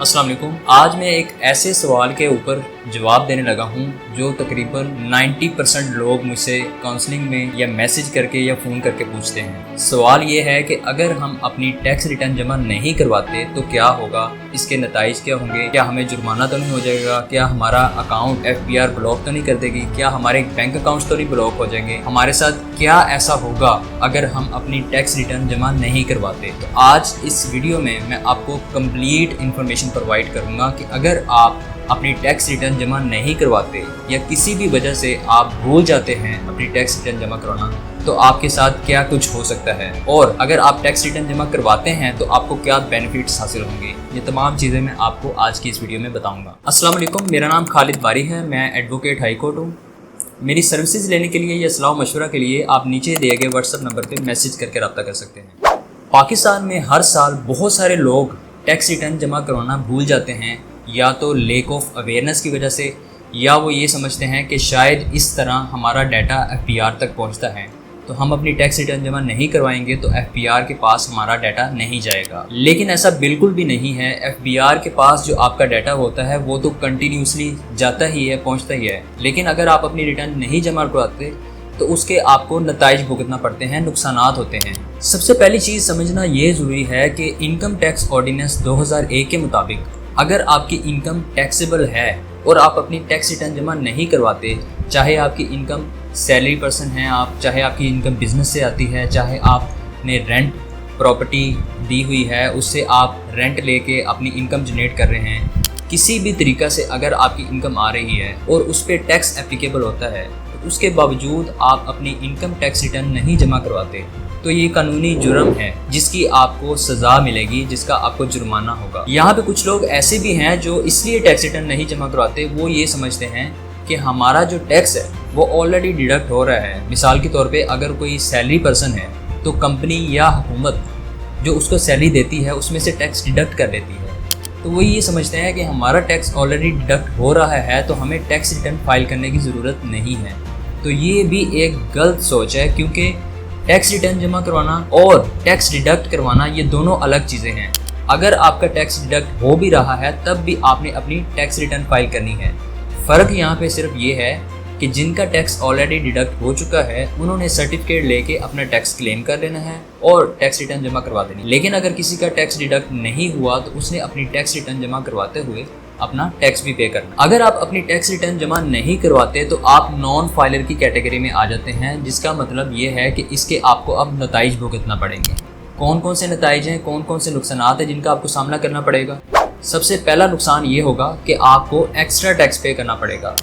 अस्सलाम वालेकुम। आज मैं एक ऐसे सवाल के ऊपर जवाब देने लगा हूँ जो तकरीबन 90% लोग मुझसे काउंसलिंग में या मैसेज करके या फ़ोन करके पूछते हैं। सवाल ये है कि अगर हम अपनी टैक्स रिटर्न जमा नहीं करवाते तो क्या होगा, इसके नताइज क्या होंगे, क्या हमें जुर्माना तो नहीं हो जाएगा, क्या हमारा अकाउंट FBR ब्लॉक तो नहीं कर देगी, क्या हमारे बैंक अकाउंट्स तो नहीं ब्लॉक हो जाएंगे, हमारे साथ क्या ऐसा होगा अगर हम अपनी टैक्स रिटर्न जमा नहीं करवाते। तो आज इस वीडियो में मैं आपको कंप्लीट इन्फॉर्मेशन प्रोवाइड करूंगा कि अगर आप अपनी टैक्स रिटर्न जमा नहीं करवाते या किसी भी वजह से आप भूल जाते हैं अपनी टैक्स रिटर्न जमा करवाना, तो आपके साथ क्या कुछ हो सकता है, और अगर आप टैक्स रिटर्न जमा करवाते हैं तो आपको क्या बेनिफिट्स हासिल होंगे। ये तमाम चीज़ें मैं आपको आज की इस वीडियो में बताऊंगा। अस्सलाम वालेकुम, मेरा नाम खालिद बारी है, मैं एडवोकेट हाई कोर्ट हूँ। मेरी सर्विसेज लेने के लिए या सलाह मशवरा के लिए आप नीचे दिए गए व्हाट्सएप नंबर पर मैसेज करके रब्ता कर सकते हैं। पाकिस्तान में हर साल बहुत सारे लोग टैक्स रिटर्न जमा करवाना भूल जाते हैं, या तो लेक ऑफ अवेयरनेस की वजह से, या वो ये समझते हैं कि शायद इस तरह हमारा डाटा FBR तक पहुंचता है तो हम अपनी टैक्स रिटर्न जमा नहीं करवाएंगे तो FBR के पास हमारा डाटा नहीं जाएगा। लेकिन ऐसा बिल्कुल भी नहीं है। FBR के पास जो आपका डाटा होता है वो तो कंटिन्यूसली जाता ही है, पहुँचता ही है, लेकिन अगर आप अपनी रिटर्न नहीं जमा करवाते तो उसके आपको नताइज भुगतना पड़ते हैं, नुकसानात होते हैं। सबसे पहली चीज़ समझना ये ज़रूरी है कि इनकम टैक्स ऑर्डिनेंस 2001 के मुताबिक अगर आपकी इनकम टैक्सेबल है और आप अपनी टैक्स रिटर्न जमा नहीं करवाते, चाहे आपकी इनकम सैलरी पर्सन है आप, चाहे आपकी इनकम बिजनेस से आती है, चाहे आपने रेंट प्रॉपर्टी दी हुई है उससे आप रेंट लेके अपनी इनकम जनरेट कर रहे हैं, किसी भी तरीक़ा से अगर आपकी इनकम आ रही है और उस पर टैक्स एप्लीकेबल होता है, तो उसके बावजूद आप अपनी इनकम टैक्स रिटर्न नहीं जमा करवाते तो ये कानूनी जुर्म है जिसकी आपको सज़ा मिलेगी, जिसका आपको जुर्माना होगा। यहाँ पे कुछ लोग ऐसे भी हैं जो इसलिए टैक्स रिटर्न नहीं जमा करवाते, वो ये समझते हैं कि हमारा जो टैक्स है वो ऑलरेडी डिडक्ट हो रहा है। मिसाल के तौर पे अगर कोई सैलरी पर्सन है तो कंपनी या हुकूमत जो उसको सैलरी देती है उसमें से टैक्स डिडक्ट कर लेती है, तो वो ये समझते हैं कि हमारा टैक्स ऑलरेडी डिडक्ट हो रहा है तो हमें टैक्स रिटर्न फाइल करने की ज़रूरत नहीं है। तो ये भी एक गलत सोच है, क्योंकि टैक्स रिटर्न जमा करवाना और टैक्स डिडक्ट करवाना ये दोनों अलग चीज़ें हैं। अगर आपका टैक्स डिडक्ट हो भी रहा है तब भी आपने अपनी टैक्स रिटर्न फाइल करनी है। फ़र्क यहाँ पे सिर्फ ये है कि जिनका टैक्स ऑलरेडी डिडक्ट हो चुका है उन्होंने सर्टिफिकेट लेके अपना टैक्स क्लेम कर लेना है और टैक्स रिटर्न जमा करवा देनी। लेकिन अगर किसी का टैक्स डिडक्ट नहीं हुआ तो उसने अपनी टैक्स रिटर्न जमा करवाते हुए अपना टैक्स भी पे करना। अगर आप अपनी टैक्स रिटर्न जमा नहीं करवाते तो आप नॉन फाइलर की कैटेगरी में आ जाते हैं, जिसका मतलब ये है कि इसके आपको अब नताइज भुगतना पड़ेंगे। कौन कौन से नताइज हैं, कौन कौन से नुकसानात हैं जिनका आपको सामना करना पड़ेगा। सबसे पहला नुकसान ये होगा कि आपको एक्स्ट्रा टैक्स पे करना पड़ेगा।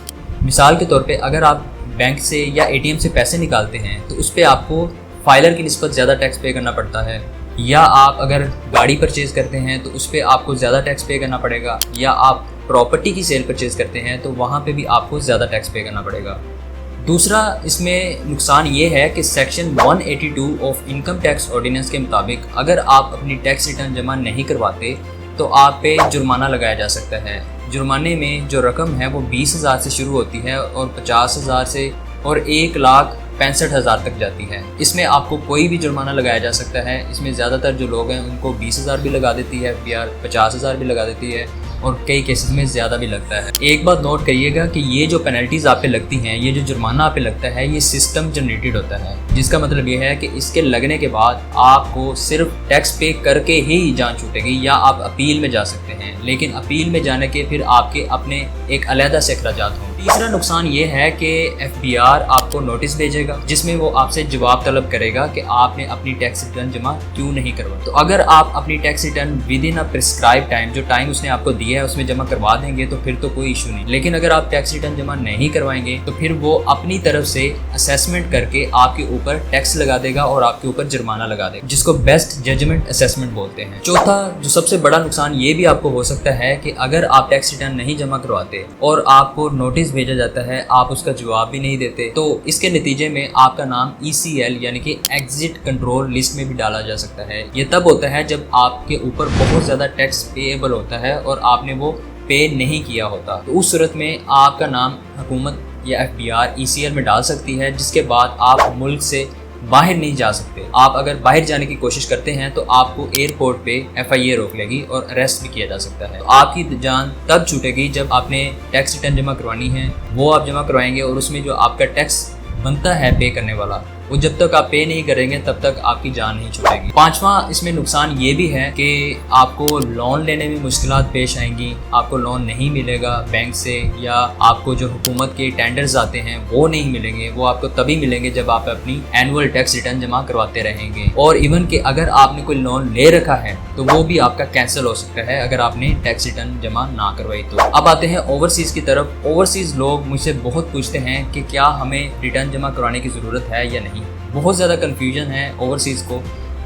मिसाल के तौर पर अगर आप बैंक से या ATM से पैसे निकालते हैं तो उस पर आपको फाइलर की निस्बत ज़्यादा टैक्स पे करना पड़ता है, या आप अगर गाड़ी परचेज़ करते हैं तो उस पर आपको ज़्यादा टैक्स पे करना पड़ेगा, या आप प्रॉपर्टी की सेल परचेज़ करते हैं तो वहाँ पे भी आपको ज़्यादा टैक्स पे करना पड़ेगा। दूसरा इसमें नुकसान ये है कि section 182 of income tax ordinance के मुताबिक अगर आप अपनी टैक्स रिटर्न जमा नहीं करवाते तो आप पे जुर्माना लगाया जा सकता है। जुर्माने में जो रकम है वो 20,000 से शुरू होती है और 50,000 से और 1,65,000 तक जाती है। इसमें आपको कोई भी जुर्माना लगाया जा सकता है। इसमें ज़्यादातर जो लोग हैं उनको 20,000 भी लगा देती है FBR, 50,000 भी लगा देती है और कई केसेस में ज़्यादा भी लगता है। एक बात नोट करिएगा कि ये जो पेनल्टीज़ आप पे लगती हैं, ये जो जुर्माना आप पे लगता है, ये सिस्टम जनरेटेड होता है, जिसका मतलब ये है कि इसके लगने के बाद आपको सिर्फ टैक्स पे करके ही जान छूटेगी, या आप अपील में जा सकते हैं, लेकिन अपील में जाने के फिर आपके अपने एक अलहदा से अखराजात होंगे। तीसरा नुकसान ये है कि FBR आपको नोटिस भेजेगा जिसमें वो आपसे जवाब तलब करेगा कि आपने अपनी टैक्स रिटर्न जमा क्यों नहीं करवाई। तो अगर आप अपनी tax return with in a prescribe time, जो टाइम उसने आपको दिया है उसमें जमा करवा देंगे तो फिर तो कोई इशू नहीं। लेकिन अगर आप टैक्स रिटर्न जमा नहीं करवाएंगे तो फिर वो अपनी तरफ से असेसमेंट करके आपके ऊपर टैक्स लगा देगा और आपके ऊपर जुर्माना लगा देगा, जिसको बेस्ट जजमेंट असेसमेंट बोलते हैं। चौथा जो सबसे बड़ा नुकसान ये भी आपको हो सकता है कि अगर आप टैक्स रिटर्न नहीं जमा करवाते और आपको नोटिस भेजा जाता है, आप उसका जवाब भी नहीं देते, तो इसके नतीजे में आपका नाम ECL यानी कि एग्जिट कंट्रोल लिस्ट में भी डाला जा सकता है। ये तब होता है जब आपके ऊपर बहुत ज़्यादा टैक्स पेएबल होता है और आपने वो पे नहीं किया होता, तो उस सूरत में आपका नाम हुकूमत या FBR ECL में डाल सकती है, जिसके बाद आप मुल्क से बाहर नहीं जा सकते। आप अगर बाहर जाने की कोशिश करते हैं तो आपको एयरपोर्ट पे FIA रोक लेगी और अरेस्ट भी किया जा सकता है। तो आपकी जान तब छूटेगी जब आपने टैक्स रिटर्न जमा करवानी है, वो आप जमा करवाएंगे और उसमें जो आपका टैक्स बनता है पे करने वाला, वो जब तक आप पे नहीं करेंगे तब तक आपकी जान नहीं छूटेगी। पांचवा इसमें नुकसान ये भी है कि आपको लोन लेने में मुश्किलात पेश आएंगी, आपको लोन नहीं मिलेगा बैंक से, या आपको जो हुकूमत के टेंडर्स आते हैं वो नहीं मिलेंगे। वो आपको तभी मिलेंगे जब आप अपनी एनुअल टैक्स रिटर्न जमा करवाते रहेंगे। और इवन कि अगर आपने कोई लोन ले रखा है तो वो भी आपका कैंसिल हो सकता है अगर आपने टैक्स रिटर्न जमा ना करवाई तो। अब आते हैं ओवरसीज़ की तरफ। ओवरसीज़ लोग मुझसे बहुत पूछते हैं कि क्या हमें रिटर्न जमा करवाने की ज़रूरत है या नहीं। बहुत ज़्यादा कन्फ्यूजन है ओवरसीज़ को,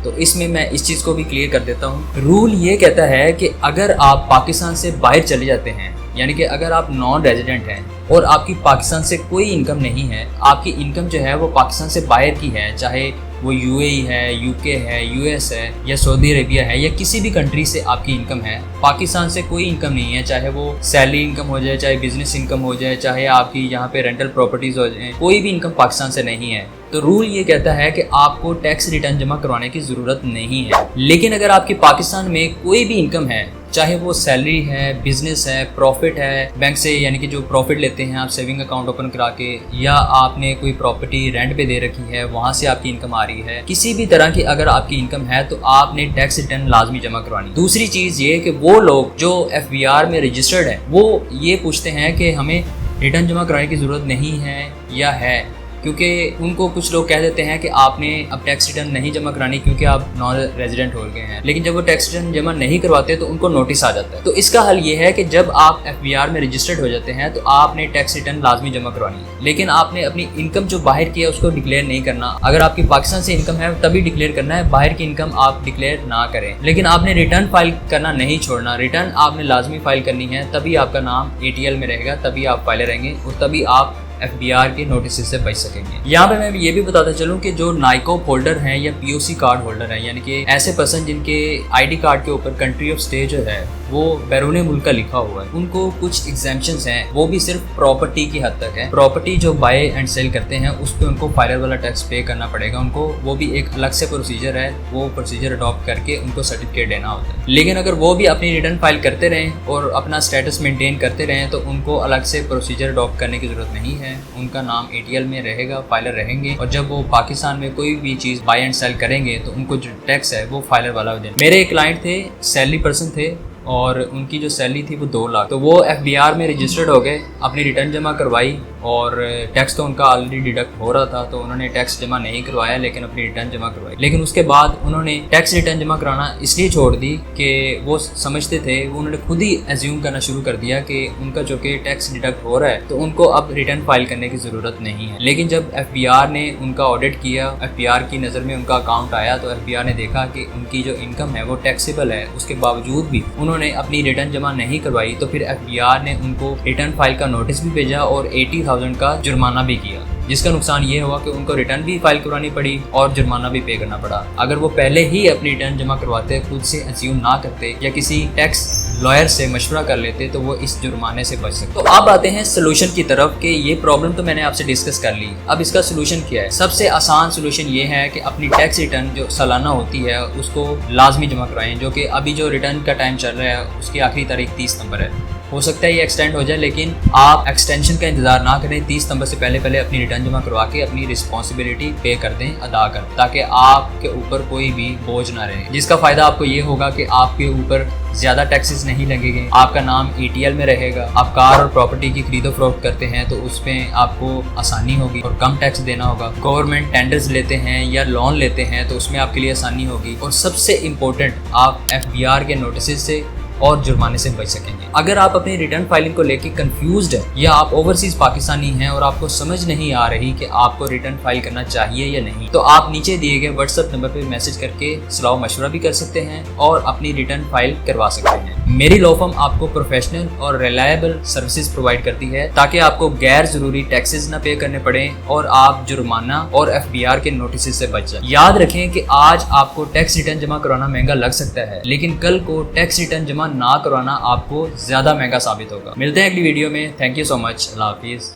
तो इसमें मैं इस चीज़ को भी क्लियर कर देता हूँ। रूल ये कहता है कि अगर आप पाकिस्तान से बाहर चले जाते हैं, यानी कि अगर आप नॉन रेजिडेंट हैं और आपकी पाकिस्तान से कोई इनकम नहीं है, आपकी इनकम जो है वो पाकिस्तान से बाहर की है, चाहे वो UAE है, UK है, US है या सऊदी अरेबिया है या किसी भी कंट्री से आपकी इनकम है, पाकिस्तान से कोई इनकम नहीं है, चाहे वो सैलरी इनकम हो जाए, चाहे बिजनेस इनकम हो जाए, चाहे आपकी यहाँ पे रेंटल प्रॉपर्टीज़ हो जाए, कोई भी इनकम पाकिस्तान से नहीं है, तो रूल ये कहता है कि आपको टैक्स रिटर्न जमा करवाने की ज़रूरत नहीं है। लेकिन अगर आपकी पाकिस्तान में कोई भी इनकम है, चाहे वो सैलरी है, बिजनेस है, प्रॉफिट है बैंक से, यानी कि जो प्रॉफिट लेते हैं आप सेविंग अकाउंट ओपन करा के, या आपने कोई प्रॉपर्टी रेंट पे दे रखी है वहाँ से आपकी इनकम आ रही है, किसी भी तरह की अगर आपकी इनकम है तो आपने टैक्स रिटर्न लाजमी जमा करवानी। दूसरी चीज़ ये कि वो लोग जो FBR में रजिस्टर्ड है वो ये पूछते हैं कि हमें रिटर्न जमा कराने की ज़रूरत नहीं है या है, क्योंकि उनको कुछ लोग कह देते हैं कि आपने अब टैक्स रिटर्न नहीं जमा करानी क्योंकि आप नॉन रेजिडेंट हो गए हैं। लेकिन जब वो टैक्स रिटर्न जमा नहीं करवाते तो उनको नोटिस आ जाता है। तो इसका हल ये है कि जब आप FBR में रजिस्टर्ड हो जाते हैं तो आपने टैक्स रिटर्न लाजमी जमा करवानी है, लेकिन आपने अपनी इनकम जो बाहर की है उसको डिक्लेयर नहीं करना। अगर आपकी पाकिस्तान से इनकम है तभी डिक्लेयर करना है, बाहर की इनकम आप डिक्लेयर ना करें। लेकिन आपने रिटर्न फाइल करना नहीं छोड़ना, रिटर्न आपने लाजमी फाइल करनी है, तभी आपका नाम ATL में रहेगा, तभी आप फाइलर रहेंगे और तभी आप FBR के नोटिस से बच सकेंगे। यहाँ पे मैं ये भी बताता चलूँ कि जो नाइकॉप होल्डर हैं या POC कार्ड होल्डर हैं, यानी कि ऐसे पर्सन जिनके ID कार्ड के ऊपर कंट्री ऑफ स्टे जो है वो बैरून मुल्क का लिखा हुआ है, उनको कुछ एग्जेम्पशंस हैं, वो भी सिर्फ प्रॉपर्टी की हद तक है। प्रॉपर्टी जो बाय एंड सेल करते हैं उस पर उनको फाइलर वाला टैक्स पे करना पड़ेगा उनको, वो भी एक अलग से प्रोसीजर है, वो प्रोसीजर अडॉप्ट करके उनको सर्टिफिकेट देना होता है। लेकिन अगर वो भी अपनी रिटर्न फाइल करते रहें और अपना स्टेटस मेंटेन करते रहें तो उनको अलग से प्रोसीजर अडॉप्ट करने की ज़रूरत नहीं है। उनका नाम ATL में रहेगा, फाइलर रहेंगे, और जब वो पाकिस्तान में कोई भी चीज़ बाय एंड सेल करेंगे तो उनको जो टैक्स है वो फाइलर वाला देना। मेरे एक क्लाइंट थे, सैलरी पर्सन थे, और उनकी जो सैलरी थी वो 2 लाख, तो वो FBR में रजिस्टर्ड हो गए, अपनी रिटर्न जमा करवाई और टैक्स तो उनका ऑलरेडी डिडक्ट हो रहा था तो उन्होंने टैक्स जमा नहीं करवाया लेकिन अपनी रिटर्न जमा करवाई। लेकिन उसके बाद उन्होंने टैक्स रिटर्न जमा कराना इसलिए छोड़ दी कि वो समझते थे, वो उन्होंने खुद ही एज्यूम करना शुरू कर दिया कि उनका जो कि टैक्स डिडक्ट हो रहा है तो उनको अब रिटर्न फाइल करने की ज़रूरत नहीं है। लेकिन जब FBR ने उनका ऑडिट किया, FBR की नज़र में उनका अकाउंट आया तो FBR ने देखा कि उनकी जो इनकम है वो टैक्सेबल है, उसके बावजूद भी उन्होंने अपनी रिटर्न जमा नहीं करवाई। तो फिर FBR ने उनको रिटर्न फाइल का नोटिस भी भेजा और 80,000 का जुर्माना भी किया, जिसका नुकसान ये हुआ कि उनको रिटर्न भी फाइल करवानी पड़ी और जुर्माना भी पे करना पड़ा। अगर वो पहले ही अपनी रिटर्न जमा करवाते, खुद से एज्यूम ना करते या किसी टैक्स लॉयर से मशवरा कर लेते तो वो इस जुर्माने से बच सकते। तो अब आते हैं सोल्यूशन की तरफ कि ये प्रॉब्लम तो मैंने आपसे डिस्कस कर ली, अब इसका सोल्यूशन क्या है। सबसे आसान सोल्यूशन ये है कि अपनी टैक्स रिटर्न जो सालाना होती है उसको लाजमी जमा करवाएं, जो कि अभी जो रिटर्न का टाइम चल रहा है उसकी आखिरी तारीख 30 सितंबर है। हो सकता है ये एक्सटेंड हो जाए, लेकिन आप एक्सटेंशन का इंतजार ना करें, 30 सितंबर से पहले अपनी रिटर्न जमा करवा के अपनी रिस्पॉन्सिबिलिटी पे कर दें, अदा कर, ताकि आपके ऊपर कोई भी बोझ ना रहे। जिसका फ़ायदा आपको ये होगा कि आपके ऊपर ज़्यादा टैक्सेस नहीं लगेंगे, आपका नाम ATL में रहेगा। आप कार और प्रॉपर्टी की खरीदो फरोख्त करते हैं तो उसमें आपको आसानी होगी और कम टैक्स देना होगा। गवर्नमेंट टेंडर्स लेते हैं या लोन लेते हैं तो उसमें आपके लिए आसानी होगी। और सबसे इम्पोर्टेंट, आप FBR के नोटिस से और जुर्माने से बच सकेंगे। अगर आप अपनी रिटर्न फाइलिंग को लेकर कंफ्यूज्ड है या आप ओवरसीज पाकिस्तानी हैं और आपको समझ नहीं आ रही कि आपको रिटर्न फाइल करना चाहिए या नहीं, तो आप नीचे दिए गए WhatsApp नंबर पर मैसेज करके सलाह मशवरा भी कर सकते हैं और अपनी रिटर्न फाइल करवा सकते हैं। मेरी लॉ फर्म आपको प्रोफेशनल और रिलायबल सर्विसेज प्रोवाइड करती है ताकि आपको गैर जरूरी टैक्सेस न पे करने पड़े और आप जुर्माना और FBR के नोटिस से बच जाए। याद रखें कि आज आपको टैक्स रिटर्न जमा कराना महंगा लग सकता है, लेकिन कल को टैक्स रिटर्न जमा ना करवाना आपको ज्यादा महंगा साबित होगा। मिलते हैं अगली वीडियो में। Thank you so much. Allah Hafiz.